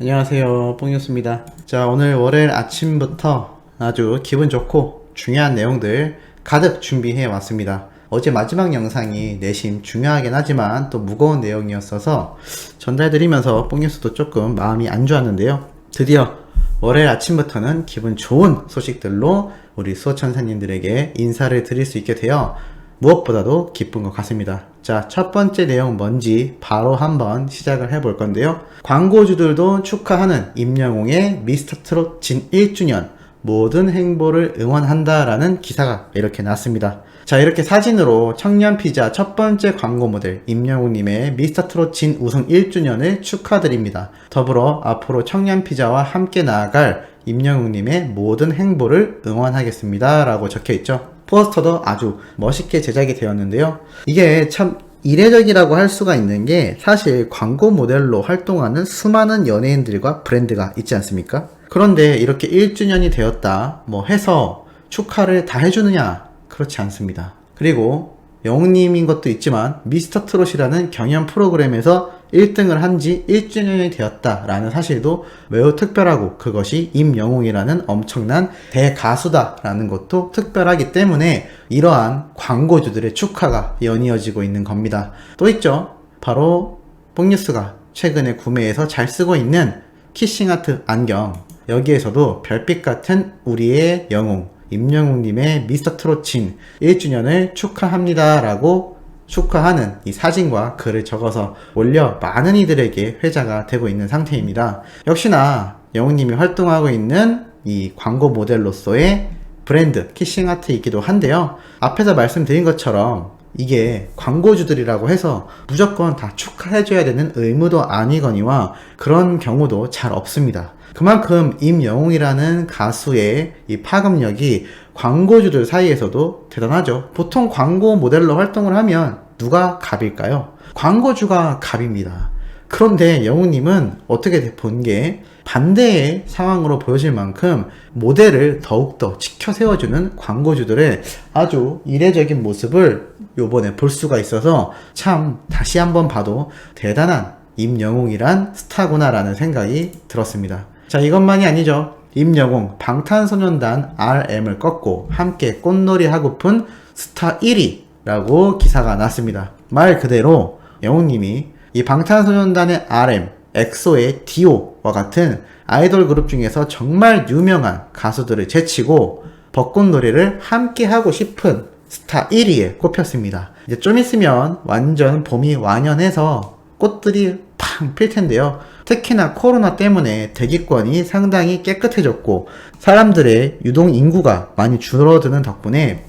안녕하세요, 뽕이었습니다. 자, 오늘 월요일 아침부터 아주 기분 좋고 중요한 내용들 가득 준비해 왔습니다. 어제 마지막 영상이 내심 중요하긴 하지만 또 무거운 내용이었어서 전달드리면서 뽕뉴스도 조금 마음이 안 좋았는데요. 드디어 월요일 아침부터는 기분 좋은 소식들로 우리 수호천사님들에게 인사를 드릴 수 있게 되어 무엇보다도 기쁜 것 같습니다. 자, 첫 번째 내용 뭔지 바로 한번 시작을 해볼 건데요. 광고주들도 축하하는 임영웅의 미스터트롯 진 1주년 모든 행보를 응원한다 라는 기사가 이렇게 났습니다. 자, 이렇게 사진으로 청년피자 첫 번째 광고 모델 임영웅님의 미스터트롯 진 우승 1주년을 축하드립니다. 더불어 앞으로 청년피자와 함께 나아갈 임영웅님의 모든 행보를 응원하겠습니다 라고 적혀있죠. 포스터도 아주 멋있게 제작이 되었는데요. 이게 참 이례적이라고 할 수가 있는 게 사실 광고 모델로 활동하는 수많은 연예인들과 브랜드가 있지 않습니까? 그런데 이렇게 1주년이 되었다 뭐 해서 축하를 다 해주느냐? 그렇지 않습니다. 그리고 영웅님인 것도 있지만 미스터트롯이라는 경연 프로그램에서 1등을 한 지 1주년이 되었다라는 사실도 매우 특별하고 그것이 임영웅이라는 엄청난 대가수다라는 것도 특별하기 때문에 이러한 광고주들의 축하가 연이어지고 있는 겁니다. 또 있죠. 바로 뽕뉴스가 최근에 구매해서 잘 쓰고 있는 키싱아트 안경, 여기에서도 별빛 같은 우리의 영웅 임영웅님의 미스터트롯 진 1주년을 축하합니다 라고 축하하는 이 사진과 글을 적어서 올려 많은 이들에게 회자가 되고 있는 상태입니다. 역시나 영웅님이 활동하고 있는 이 광고 모델로서의 브랜드 키싱아트이기도 한데요. 앞에서 말씀드린 것처럼 이게 광고주들이라고 해서 무조건 다 축하해줘야 되는 의무도 아니거니와 그런 경우도 잘 없습니다. 그만큼 임영웅이라는 가수의 이 파급력이 광고주들 사이에서도 대단하죠. 보통 광고 모델로 활동을 하면 누가 갑일까요? 광고주가 갑입니다. 그런데 영웅님은 어떻게 본 게 반대의 상황으로 보여질 만큼 모델을 더욱더 지켜 세워주는 광고주들의 아주 이례적인 모습을 요번에 볼 수가 있어서 참 다시 한번 봐도 대단한 임영웅이란 스타구나 라는 생각이 들었습니다. 자, 이것만이 아니죠. 임영웅 방탄소년단 RM을 꺾고 함께 꽃놀이 하고픈 스타 1위라고 기사가 났습니다. 말 그대로 영웅님이 이 방탄소년단의 RM, 엑소의 디오와 같은 아이돌 그룹 중에서 정말 유명한 가수들을 제치고 벚꽃놀이를 함께 하고 싶은 스타 1위에 꼽혔습니다. 이제 좀 있으면 완전 봄이 완연해서 꽃들이 팡 필 텐데요. 특히나 코로나 때문에 대기권이 상당히 깨끗해졌고 사람들의 유동 인구가 많이 줄어드는 덕분에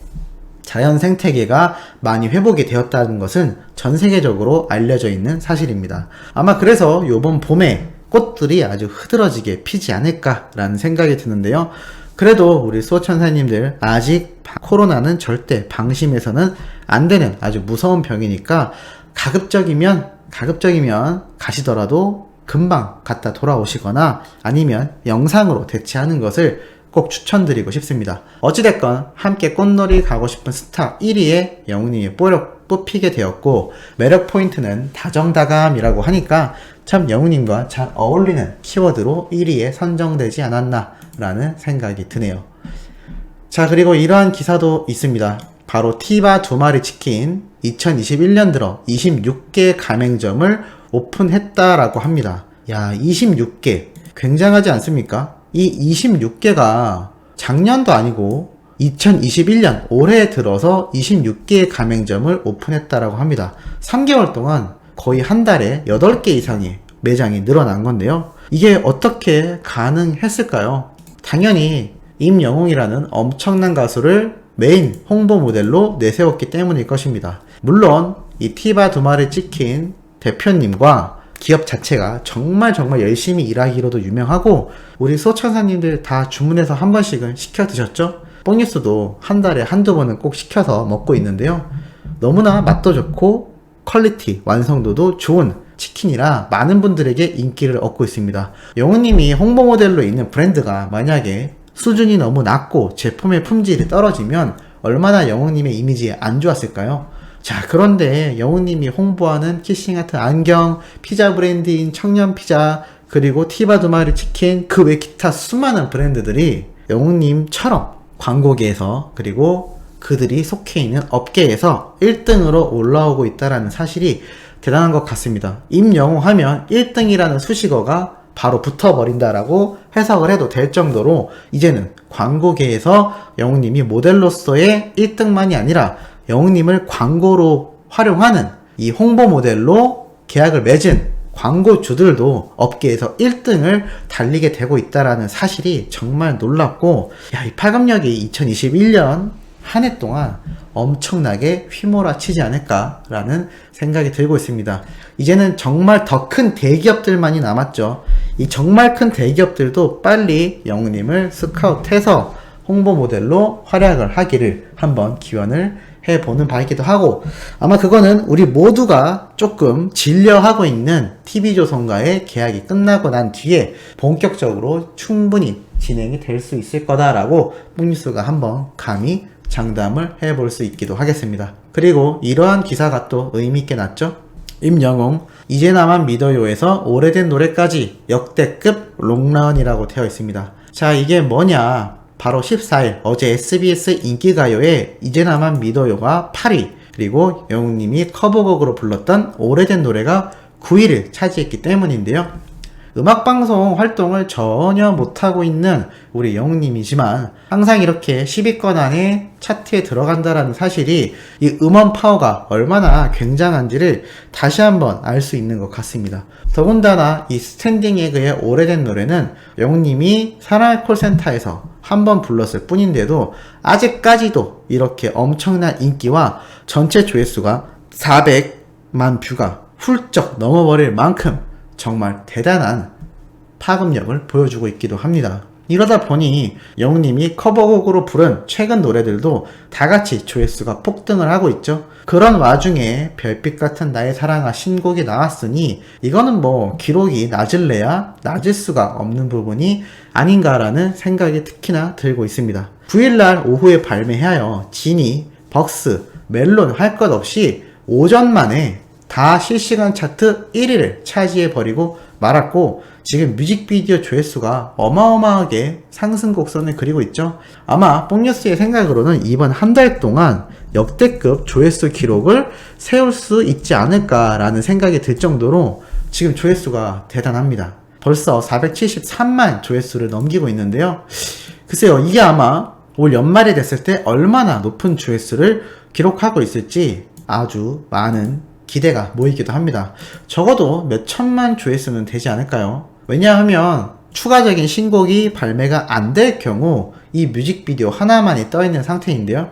자연 생태계가 많이 회복이 되었다는 것은 전 세계적으로 알려져 있는 사실입니다. 아마 그래서 요번 봄에 꽃들이 아주 흐드러지게 피지 않을까라는 생각이 드는데요. 그래도 우리 수호천사님들 아직 코로나는 절대 방심해서는 안 되는 아주 무서운 병이니까 가급적이면 가시더라도 금방 갔다 돌아오시거나 아니면 영상으로 대체하는 것을 꼭 추천드리고 싶습니다. 어찌됐건 함께 꽃놀이 가고 싶은 스타 1위에 영웅님이 뽑히게 되었고 매력 포인트는 다정다감이라고 하니까 참 영웅님과 잘 어울리는 키워드로 1위에 선정되지 않았나 라는 생각이 드네요. 자, 그리고 이러한 기사도 있습니다. 바로 티바 두 마리 치킨 2021년 들어 26개 가맹점을 오픈했다라고 합니다. 야, 26개 굉장하지 않습니까? 이 26개가 작년도 아니고 2021년 올해 들어서 26개의 가맹점을 오픈했다라고 합니다. 3개월 동안 거의 한 달에 8개 이상의 매장이 늘어난 건데요. 이게 어떻게 가능했을까요? 당연히 임영웅이라는 엄청난 가수를 메인 홍보 모델로 내세웠기 때문일 것입니다. 물론 이 티바 두 마리 치킨 대표님과 기업 자체가 정말 열심히 일하기로도 유명하고 우리 수호천사님들 다 주문해서 한 번씩은 시켜 드셨죠? 뽕뉴스도 한 달에 한두 번은 꼭 시켜서 먹고 있는데요. 너무나 맛도 좋고 퀄리티, 완성도도 좋은 치킨이라 많은 분들에게 인기를 얻고 있습니다. 영웅님이 홍보 모델로 있는 브랜드가 만약에 수준이 너무 낮고 제품의 품질이 떨어지면 얼마나 영웅님의 이미지에 안 좋았을까요? 자, 그런데 영웅님이 홍보하는 키싱아트 안경, 피자 브랜드인 청년피자, 그리고 티바 두 마리 치킨, 그 외 기타 수많은 브랜드들이 영웅님처럼 광고계에서 그리고 그들이 속해 있는 업계에서 1등으로 올라오고 있다는 사실이 대단한 것 같습니다. 임영웅 하면 1등이라는 수식어가 바로 붙어버린다라고 해석을 해도 될 정도로 이제는 광고계에서 영웅님이 모델로서의 1등만이 아니라 영웅님을 광고로 활용하는 이 홍보 모델로 계약을 맺은 광고주들도 업계에서 1등을 달리게 되고 있다는 사실이 정말 놀랍고, 이 파급력이 2021년 한 해 동안 엄청나게 휘몰아치지 않을까라는 생각이 들고 있습니다. 이제는 정말 더 큰 대기업들만이 남았죠. 이 정말 큰 대기업들도 빨리 영웅님을 스카우트해서 홍보 모델로 활약을 하기를 한번 기원을 해보는 바이기도 하고, 아마 그거는 우리 모두가 조금 질려하고 있는 TV조선과의 계약이 끝나고 난 뒤에 본격적으로 충분히 진행이 될 수 있을 거다라고 뽕뉴스가 한번 감히 장담을 해볼 수 있기도 하겠습니다. 그리고 이러한 기사가 또 의미있게 났죠. 임영웅 이제 나만 믿어요에서 오래된 노래까지 역대급 롱런이라고 되어 있습니다. 자, 이게 뭐냐, 바로 14일 어제 SBS 인기가요에 이제 나만 믿어요가 8위, 그리고 영웅님이 커버곡으로 불렀던 오래된 노래가 9위를 차지했기 때문인데요. 음악방송 활동을 전혀 못하고 있는 우리 영웅님이지만 항상 이렇게 10위권 안에 차트에 들어간다라는 사실이 이 음원 파워가 얼마나 굉장한지를 다시 한번 알 수 있는 것 같습니다. 더군다나 이 스탠딩 에그의 오래된 노래는 영웅님이 사랑의 콜센터에서 한번 불렀을 뿐인데도 아직까지도 이렇게 엄청난 인기와 전체 조회수가 400만 뷰가 훌쩍 넘어버릴 만큼 정말 대단한 파급력을 보여주고 있기도 합니다. 이러다 보니 영웅님이 커버곡으로 부른 최근 노래들도 다같이 조회수가 폭등을 하고 있죠. 그런 와중에 별빛 같은 나의 사랑아 신곡이 나왔으니 이거는 뭐 기록이 낮을래야 낮을 수가 없는 부분이 아닌가라는 생각이 특히나 들고 있습니다. 9일날 오후에 발매하여 지니, 벅스, 멜론 할 것 없이 오전 만에 다 실시간 차트 1위를 차지해버리고 말았고, 지금 뮤직비디오 조회수가 어마어마하게 상승 곡선을 그리고 있죠. 아마 뽕뉴스의 생각으로는 이번 한 달 동안 역대급 조회수 기록을 세울 수 있지 않을까라는 생각이 들 정도로 지금 조회수가 대단합니다. 벌써 473만 조회수를 넘기고 있는데요. 글쎄요, 이게 아마 올 연말이 됐을 때 얼마나 높은 조회수를 기록하고 있을지 아주 많은 기대가 모이기도 합니다. 적어도 몇 천만 조회수는 되지 않을까요? 왜냐하면 추가적인 신곡이 발매가 안 될 경우 이 뮤직비디오 하나만이 떠있는 상태인데요.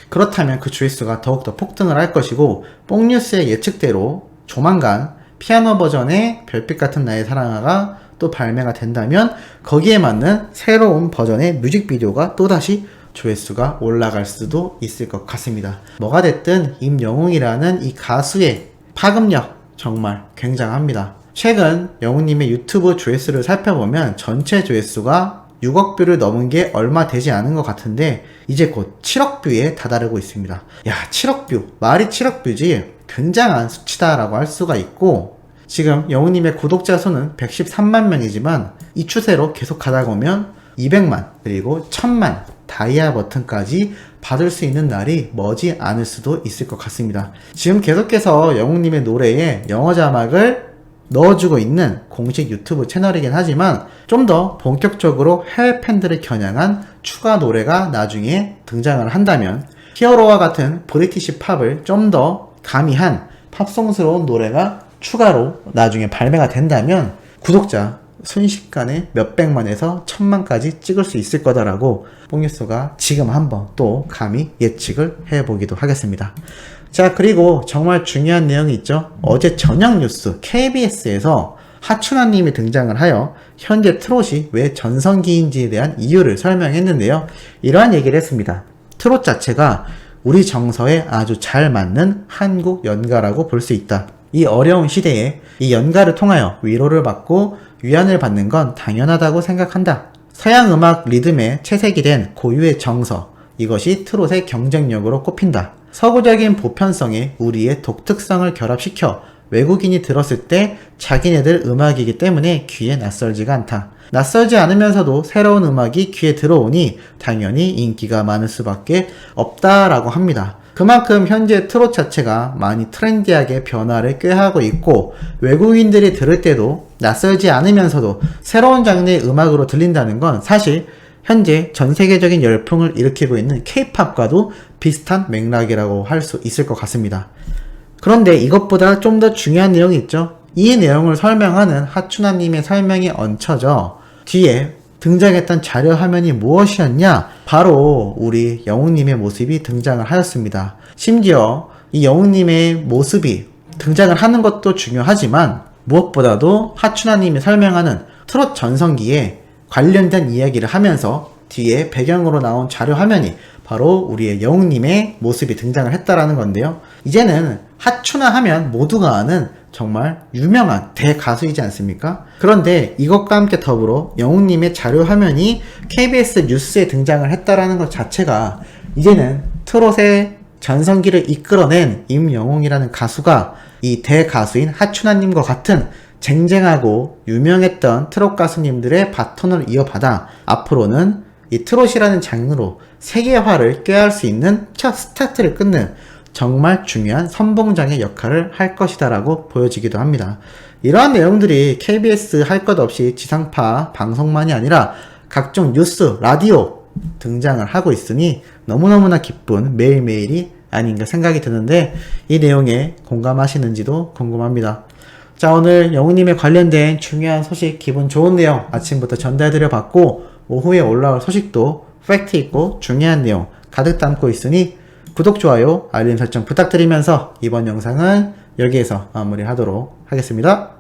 그렇다면 그 조회수가 더욱더 폭등을 할 것이고, 뽕뉴스의 예측대로 조만간 피아노 버전의 별빛 같은 나의 사랑아가 또 발매가 된다면 거기에 맞는 새로운 버전의 뮤직비디오가 또다시 조회수가 올라갈 수도 있을 것 같습니다. 뭐가 됐든 임영웅이라는 이 가수의 파급력 정말 굉장합니다. 최근 영웅님의 유튜브 조회수를 살펴보면 전체 조회수가 6억 뷰를 넘은 게 얼마 되지 않은 것 같은데 이제 곧 7억 뷰에 다다르고 있습니다. 야, 7억 뷰, 말이 7억 뷰지 굉장한 수치다라고 할 수가 있고, 지금 영웅님의 구독자 수는 113만 명이지만 이 추세로 계속 가다 보면 200만 그리고 1000만 다이아 버튼까지 받을 수 있는 날이 머지 않을 수도 있을 것 같습니다. 지금 계속해서 영웅님의 노래에 영어 자막을 넣어주고 있는 공식 유튜브 채널이긴 하지만 좀 더 본격적으로 해외 팬들을 겨냥한 추가 노래가 나중에 등장을 한다면, 히어로와 같은 브리티시 팝을 좀 더 가미한 팝송스러운 노래가 추가로 나중에 발매가 된다면 구독자 순식간에 몇백만에서 천만까지 찍을 수 있을 거다라고 뽕뉴스가 지금 한번 또 감히 예측을 해보기도 하겠습니다. 자, 그리고 정말 중요한 내용이 있죠. 어제 저녁 뉴스 KBS에서 하춘화님이 등장을 하여 현재 트롯이 왜 전성기인지에 대한 이유를 설명했는데요. 이러한 얘기를 했습니다. 트롯 자체가 우리 정서에 아주 잘 맞는 한국 연가라고 볼 수 있다. 이 어려운 시대에 이 연가를 통하여 위로를 받고 위안을 받는 건 당연하다고 생각한다. 서양 음악 리듬에 채색이 된 고유의 정서, 이것이 트롯의 경쟁력으로 꼽힌다. 서구적인 보편성에 우리의 독특성을 결합시켜 외국인이 들었을 때 자기네들 음악이기 때문에 귀에 낯설지가 않다. 낯설지 않으면서도 새로운 음악이 귀에 들어오니 당연히 인기가 많을 수밖에 없다라고 합니다. 그만큼 현재 트롯 자체가 많이 트렌디하게 변화를 꾀하고 있고 외국인들이 들을 때도 낯설지 않으면서도 새로운 장르의 음악으로 들린다는 건 사실 현재 전 세계적인 열풍을 일으키고 있는 K-팝과도 비슷한 맥락이라고 할 수 있을 것 같습니다. 그런데 이것보다 좀 더 중요한 내용이 있죠. 이 내용을 설명하는 하춘아님의 설명이 얹혀져 뒤에 등장했던 자료 화면이 무엇이었냐? 바로 우리 영웅님의 모습이 등장을 하였습니다. 심지어 이 영웅님의 모습이 등장을 하는 것도 중요하지만 무엇보다도 하춘아님이 설명하는 트롯 전성기에 관련된 이야기를 하면서 뒤에 배경으로 나온 자료 화면이 바로 우리의 영웅님의 모습이 등장을 했다라는 건데요. 이제는 하춘아 하면 모두가 아는 정말 유명한 대가수이지 않습니까? 그런데 이것과 함께 더불어 영웅님의 자료 화면이 KBS 뉴스에 등장을 했다라는 것 자체가 이제는 트롯의 전성기를 이끌어낸 임영웅이라는 가수가 이 대가수인 하춘아님과 같은 쟁쟁하고 유명했던 트롯 가수님들의 바톤을 이어받아 앞으로는 이 트롯이라는 장르로 세계화를 꾀할 수 있는 첫 스타트를 끊는 정말 중요한 선봉장의 역할을 할 것이다 라고 보여지기도 합니다. 이러한 내용들이 KBS 할 것 없이 지상파 방송만이 아니라 각종 뉴스, 라디오 등장을 하고 있으니 너무너무나 기쁜 매일매일이 아닌가 생각이 드는데 이 내용에 공감하시는지도 궁금합니다. 자, 오늘 영웅님에 관련된 중요한 소식, 기분 좋은 내용 아침부터 전달드려 봤고 오후에 올라올 소식도 팩트 있고 중요한 내용 가득 담고 있으니 구독, 좋아요, 알림 설정 부탁드리면서 이번 영상은 여기에서 마무리하도록 하겠습니다.